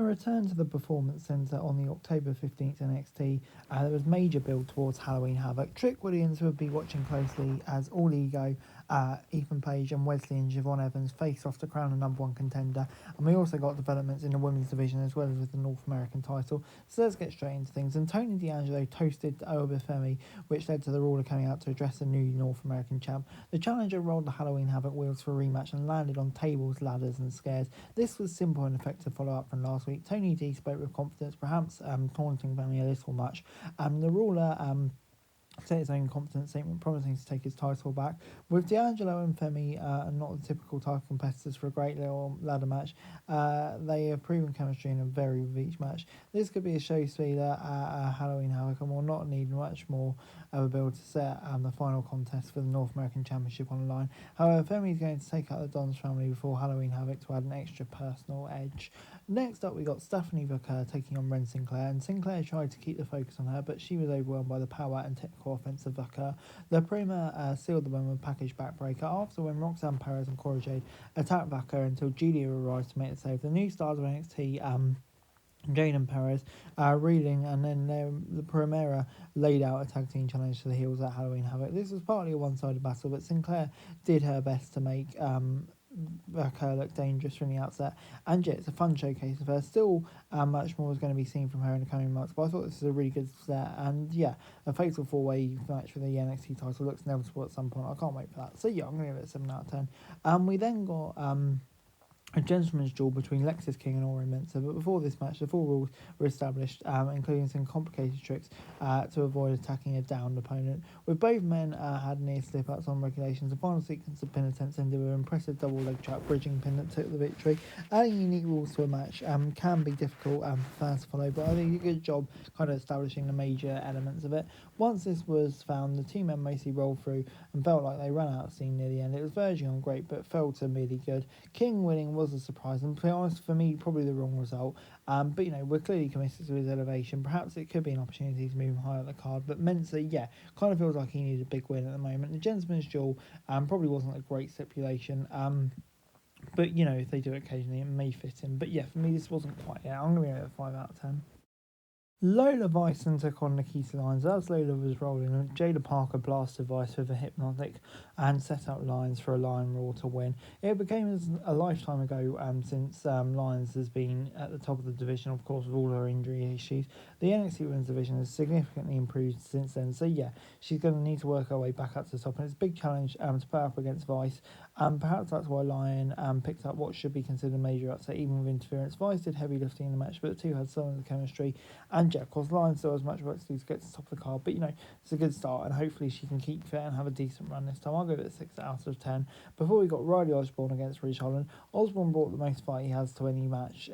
return to the Performance Centre on the October 15th NXT, there was major build towards Halloween Havoc. Trick Williams would be watching closely as All Ego, Ethan Page and Wesley and Siobhan Evans face off to crown a number one contender. And we also got developments in the women's division as well as with the North American title. So let's get straight into things. And Tony D'Angelo toasted Obafemi, which led to the ruler coming out to address the new North American champ. The challenger rolled the Halloween Havoc wheels for a rematch and landed on tables, ladders and scares. This was simple and effective follow-up from last week. Tony D spoke with confidence, perhaps taunting Femi a little much. The ruler set his own confidence statement, promising to take his title back. With D'Angelo and Femi not the typical title competitors for a great little ladder match, they have proven chemistry in a very with each match. This could be a show stealer at Halloween Havoc and will not need much more of a build to set the final contest for the North American Championship on the line. However, Femi is going to take out the Don's family before Halloween Havoc to add an extra personal edge. Next up, we got Stephanie Booker taking on Ren Sinclair, and Sinclair tried to keep the focus on her, but she was overwhelmed by the power and technical offense of Booker. The promo sealed the win with a package backbreaker after when Roxanne Perez and Cora Jade attacked Booker until Julia arrives to make the save. The new stars of NXT, Jade and Perez reeling, and then the Primera laid out a tag team challenge to the heels at Halloween Havoc. This was partly a one-sided battle, but Sinclair did her best to make Booker look dangerous from the outset, and yeah, it's a fun showcase of her. Still, much more is going to be seen from her in the coming months, but I thought this was a really good set, and yeah, a fatal four-way match for the NXT title looks inevitable at some point. I can't wait for that. So yeah, I'm going to give it a 7 out of 10. We then got a gentleman's duel between Lexis King and Ori Mensa, but before this match, the full rules were established, including some complicated tricks to avoid attacking a downed opponent. With both men had near slip-ups on regulations, the final sequence of pin attempts ended with an impressive double leg trap bridging pin that took the victory. Adding unique rules to a match can be difficult for fans to follow, but I think a good job kind of establishing the major elements of it. Once this was found, the two men mostly rolled through and felt like they ran out of steam near the end. It was verging on great, but fell to merely good. King winning was a surprise, and to be honest, for me, probably the wrong result. But you know, we're clearly committed to his elevation. Perhaps it could be an opportunity to move him higher up the card. But Mensa, yeah, kind of feels like he needed a big win at the moment. The gentleman's duel probably wasn't a great stipulation. But you know, if they do it occasionally, it may fit in. But yeah, for me, this wasn't quite it. I'm going to give it a 5 out of 10. Lola Bison took on Nikita Lyons. As Lola was rolling, Jada Parker blasted Vice with a hypnotic and set up Lyons for a Lion Roar to win. It became a lifetime ago since Lyons has been at the top of the division, of course, with all her injury issues. The NXT Women's division has significantly improved since then. So yeah, she's going to need to work her way back up to the top, and it's a big challenge to put up against Vice. Perhaps that's why Lion picked up what should be considered a major upset, even with interference. Vice did heavy lifting in the match, but the two had some of the chemistry. And yeah, of course, Lion still has much work to do to get to the top of the card, but you know, it's a good start, and hopefully she can keep fit and have a decent run this time. I'll give it a 6 out of 10. Before we got Riley Osborne against Ridge Holland, Osborne brought the most fight he has to any match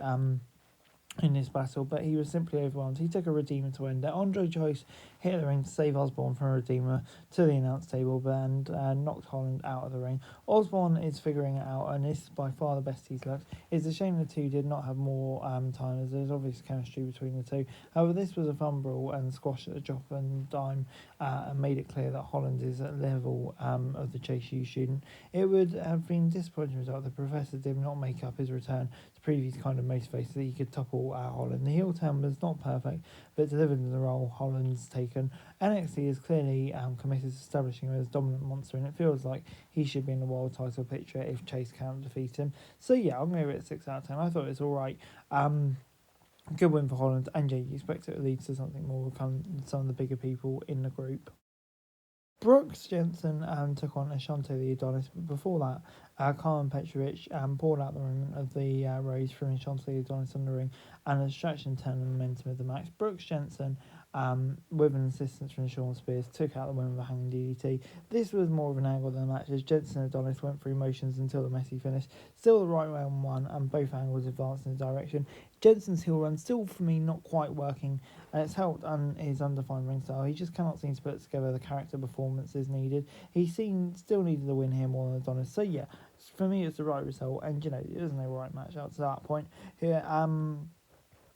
in this battle, but he was simply overwhelmed. He took a Redeemer to end it. Andre Joyce hit the ring to save Osborne from a Redeemer to the announce table and knocked Holland out of the ring. Osborne is figuring it out, and this is by far the best he's looked. It's a shame the two did not have more time, as there's obvious chemistry between the two. However, this was a fun brawl and squash at a drop and dime, and made it clear that Holland is at the level of the Chase U student. It would have been a disappointing result. The Professor did not make up his return to prove he's kind of motivated that he could topple Holland. The heel turn was not perfect, but delivered in the role Holland's taken. NXT is clearly committed to establishing him as a dominant monster, and it feels like he should be in the world title picture if Chase can't defeat him. So yeah, I'm going to give it a 6 out of 10. I thought it was alright. Good win for Holland, and yeah, you expect it to lead to something more with some of the bigger people in the group. Brooks Jensen took on Ashante the Adonis, but before that, Carmen Petrovic poured out the remnant of the Rose from Ashante the Adonis on the ring, and a distraction turned the momentum of the match. Brooks Jensen, with an assistance from Sean Spears, took out the win with a hanging DDT. This was more of an angle than the match, as Jensen and Adonis went through motions until the messy finish. Still the right way on one, and both angles advanced in the direction. Jensen's heel run still, for me, not quite working, and it's helped on his undefined ring style. He just cannot seem to put together the character performances needed. He still needed the win here more than Adonis. So yeah, for me it's the right result, and you know, it was no right match up to that point here.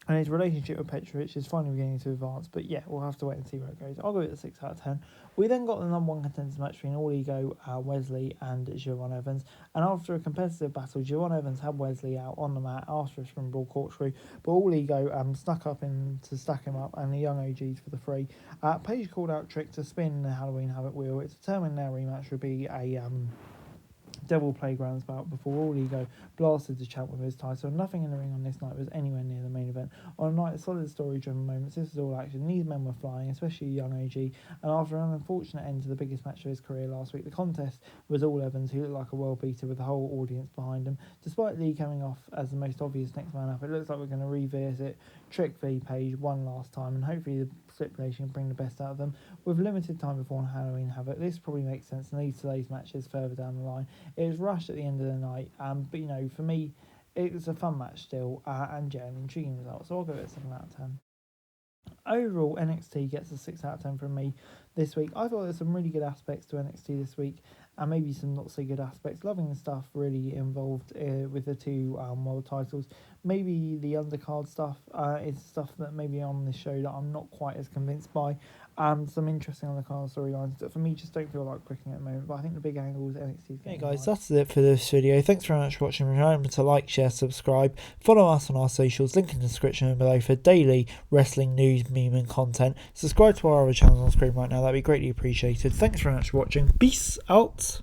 And his relationship with Petrovic is finally beginning to advance. But yeah, we'll have to wait and see where it goes. I'll go with a 6 out of 10. We then got the number one contenders match between All Ego, Wesley and Siobhan Evans. And after a competitive battle, Siobhan Evans had Wesley out on the mat after a springboard corkscrew. But All Ego snuck up in to stack him up, and the young OGs for the free. Paige called out Trick to spin the Halloween Havoc wheel. It's determined their rematch would be a Devil Playgrounds bout before All Ego blasted the champ with his title. Nothing in the ring on this night was anywhere near the main event. On a night of solid story-driven moments, this was all action. These men were flying, especially young OG, and after an unfortunate end to the biggest match of his career last week, the contest was all Evans, who looked like a world beater with the whole audience behind him. Despite Lee coming off as the most obvious next man up, it looks like we're going to revisit Trick v Page one last time, and hopefully the stipulation can bring the best out of them. With limited time before Halloween Havoc, this probably makes sense and leads today's matches further down the line. It was rushed at the end of the night, but you know, for me, it was a fun match still, and yeah, an intriguing result, so I'll give it a 7 out of 10. Overall, NXT gets a 6 out of 10 from me this week. I thought there's some really good aspects to NXT this week, and maybe some not so good aspects. Loving the stuff really involved with the two world titles. Maybe the undercard stuff is stuff that maybe on this show that I'm not quite as convinced by. Some interesting undercard storylines that for me just don't feel like clicking at the moment, but I think the big angle is NXT. Hey guys, that's it for this video. Thanks very much for watching. Remember to like, share, subscribe, follow us on our socials, link in the description below for daily wrestling news, meme and content. Subscribe to our other channels on screen right now, that'd be greatly appreciated. Thanks very much for watching. Peace out.